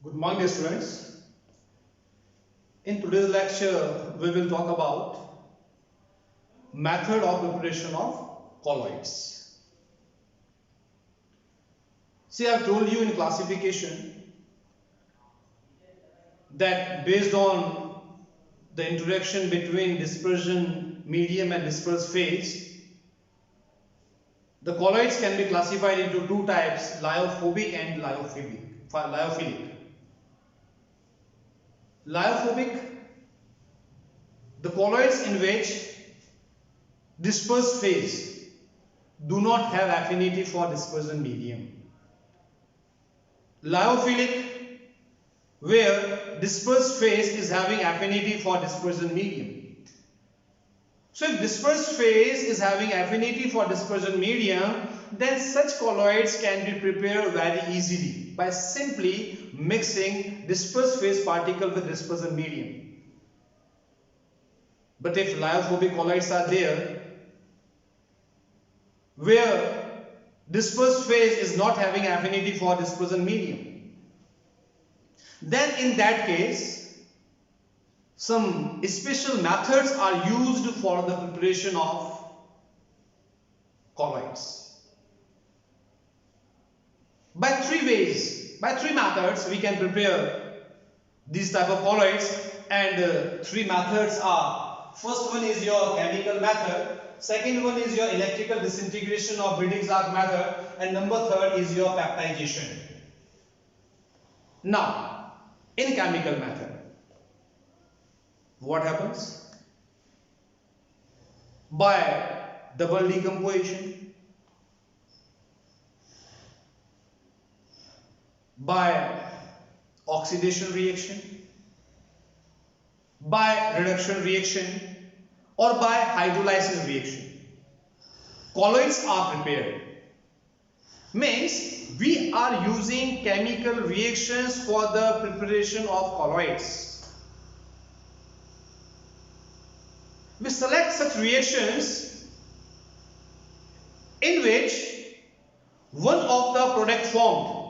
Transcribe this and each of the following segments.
Good morning, dear students. In today's lecture, we will talk about method of preparation of colloids. See, I have told you in classification that based on the interaction between dispersion medium and dispersed phase, the colloids can be classified into two types, lyophobic and lyophilic. Lyophobic, the colloids in which dispersed phase do not have affinity for dispersion medium. Lyophilic, where dispersed phase is having affinity for dispersion medium. So if dispersed phase is having affinity for dispersion medium, then such colloids can be prepared very easily by simply mixing dispersed phase particle with dispersion medium. But if lyophobic colloids are there, where dispersed phase is not having affinity for dispersion medium, then in that case some special methods are used for the preparation of colloids. By three methods we can prepare these type of colloids, and three methods are: first one is your chemical method, second one is your electrical disintegration of Briggs arc method, and number third is your peptidization. Now, in chemical method, what happens? By double decomposition, by oxidation reaction, by reduction reaction, or by hydrolysis reaction, colloids are prepared. Means we are using chemical reactions for the preparation of colloids. We select such reactions in which one of the product formed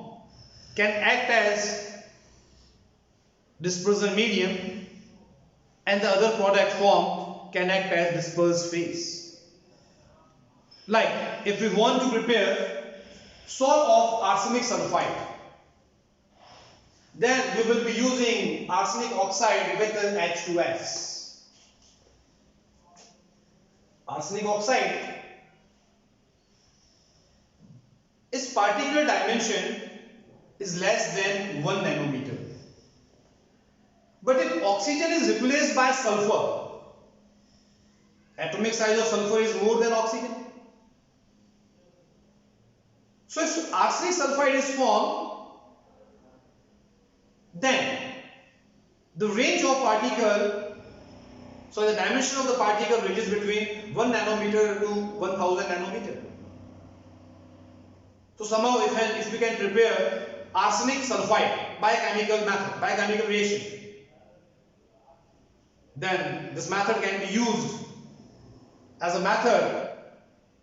can act as dispersion medium and the other product formed can act as dispersed phase. Like if we want to prepare salt of arsenic sulfide, then we will be using arsenic oxide with H2S. Arsenic oxide, its particle dimension is less than 1 nanometer. But if oxygen is replaced by sulfur, atomic size of sulfur is more than oxygen. So if arsenic sulfide is formed, then the range of particle, so the dimension of the particle ranges between 1 nanometer to 1000 nanometer. So somehow if we can prepare arsenic sulfide by chemical method, by chemical reaction, then this method can be used as a method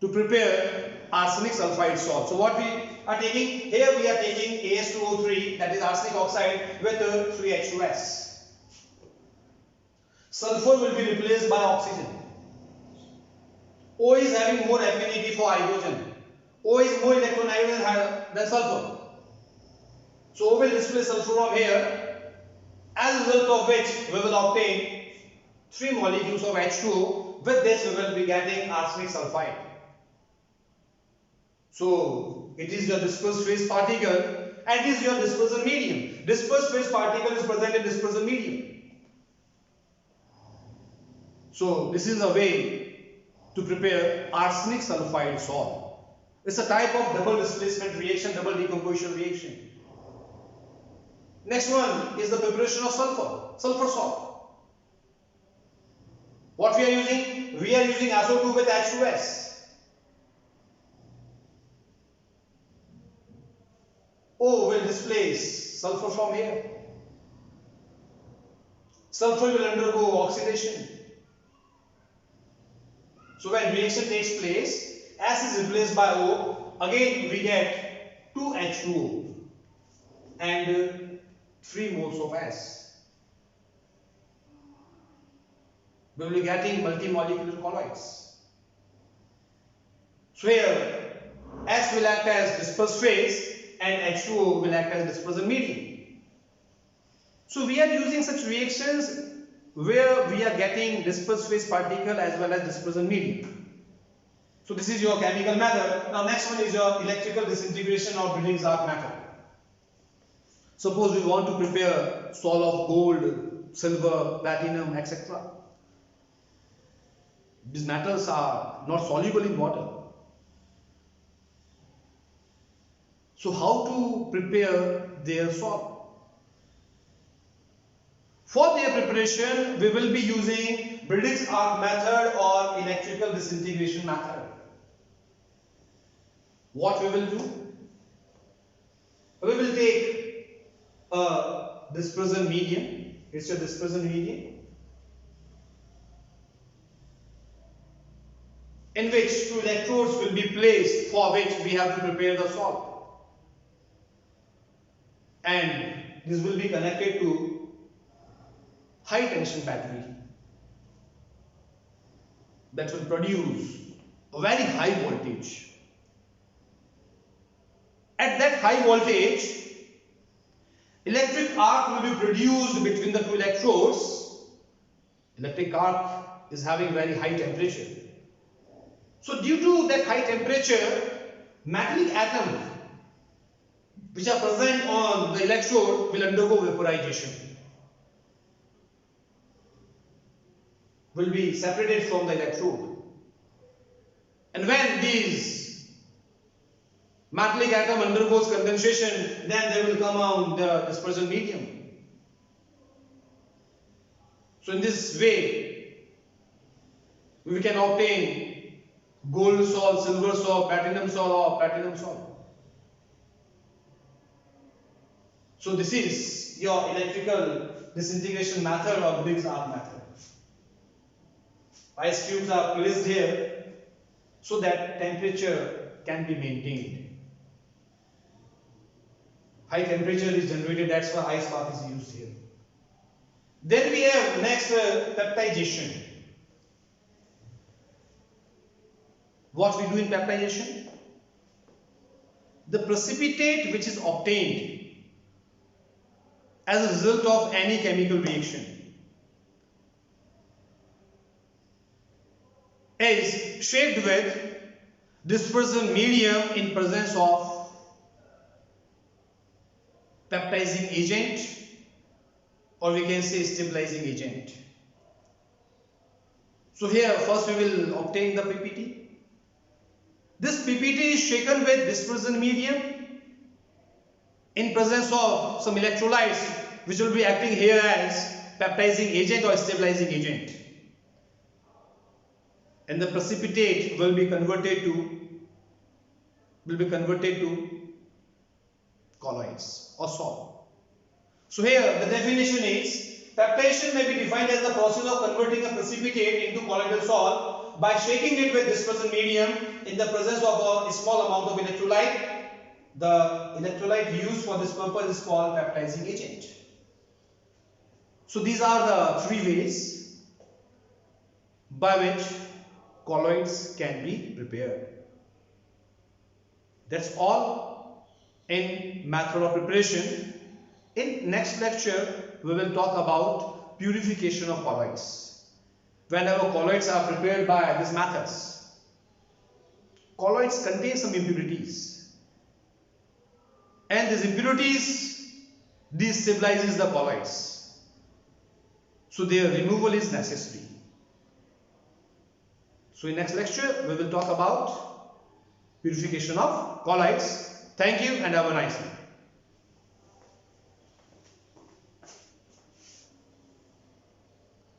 to prepare arsenic sulfide salt. So what we are taking here, we are taking As2O3, that is arsenic oxide, with 3H2S. Sulfur will be replaced by oxygen. O is having more affinity for hydrogen. O is more electronegative than sulfur. So O will displace sulfur from here, as a result of which we will obtain 3 molecules of H2O. With this we will be getting arsenic sulfide. So it is your dispersed phase particle and it is your dispersion medium. Dispersed phase particle is present in dispersion medium. So this is a way to prepare arsenic sulfide salt. It's a type of double displacement reaction, double decomposition reaction. Next one is the preparation of sulfur salt. What we are using? We are using SO2 with H2S. O will displace sulfur from here. Sulfur will undergo oxidation. So when reaction takes place, S is replaced by O, again we get 2H2O, and 3 moles of S. We will be getting multi-molecular colloids. So here S will act as dispersed phase and H2O will act as dispersion medium. So we are using such reactions where we are getting dispersed phase particle as well as dispersion medium. So this is your chemical method. Now next one is your electrical disintegration or Briggs arc method. Suppose we want to prepare sol of gold, silver, platinum, etc. These metals are not soluble in water. So how to prepare their salt? For their preparation, we will be using Briggs arc method or electrical disintegration method. What we will do? We will take a dispersion medium. It's a dispersion medium in which 2 electrodes will be placed, for which we have to prepare the salt. And this will be connected to high tension battery that will produce a very high voltage. At that high voltage, electric arc will be produced between the 2 electrodes. Electric arc is having very high temperature. So due to that high temperature, metallic atoms which are present on the electrode will undergo vaporization. Will be separated from the electrode. And when these metallic atom undergoes condensation, then they will come out the dispersion medium. So in this way, we can obtain gold salt, silver salt, platinum salt or platinum salt. So this is your electrical disintegration method or Briggs arc method. Ice cubes are placed here so that temperature can be maintained. High temperature is generated, that's why ice bath is used here. Then we have next peptidation. What we do in peptidation? The precipitate which is obtained as a result of any chemical reaction is shaped with dispersion medium in presence of peptizing agent, or we can say stabilizing agent. So here first we will obtain the PPT. This PPT is shaken with dispersion medium in presence of some electrolytes which will be acting here as peptizing agent or stabilizing agent. And the precipitate will be converted to colloids or salt. So here the definition is peptidation may be defined as the process of converting a precipitate into colloidal salt by shaking it with dispersion medium in the presence of a small amount of electrolyte. The electrolyte used for this purpose is called peptizing agent. So these are the 3 ways by which colloids can be prepared. That's all in method of preparation. In next lecture, we will talk about purification of colloids. Whenever colloids are prepared by these methods, colloids contain some impurities, and these impurities destabilizes the colloids. So their removal is necessary. So in next lecture, we will talk about purification of colloids. Thank you and have a nice day.